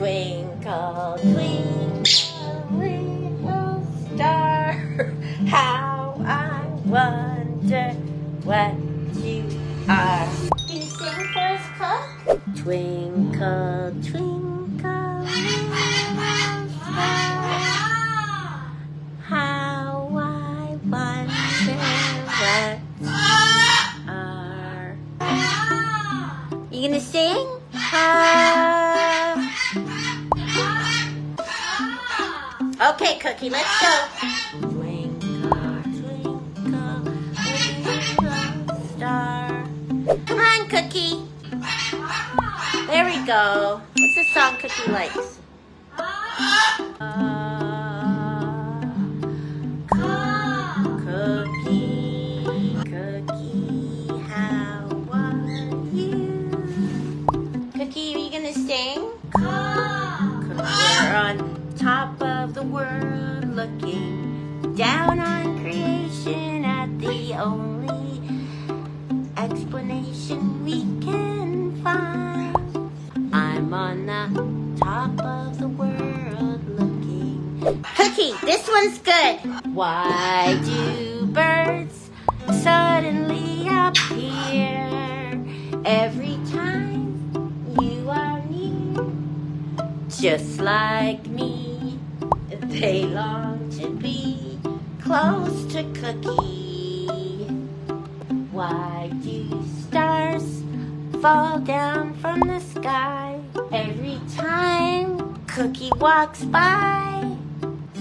Twinkle, twinkle, little star, how I wonder what you are. Can you sing for us, Cook? Twinkle, twinkle, little star, how I wonder what you are. You gonna sing? Okay, Cookie, let's go. Twinkle, twinkle, little star. Come on, Cookie. There we go. What's the song Cookie likes? Cookie, Cookie, how are you? Cookie, are you gonna sing? We're on top of the world, looking down on creation at the only explanation we can find. I'm on the top of the world looking. Cookie, this one's good. Why do birds suddenly appear every time you are near? Just like me, they long to be close to Cookie. Why do stars fall down from the sky every time Cookie walks by?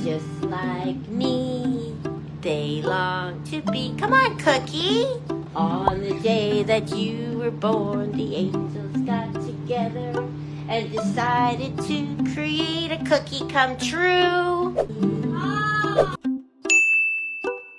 Just like me, they long to be. Come on, Cookie! On the day that you were born, the angels got together and decided to create a cookie come true.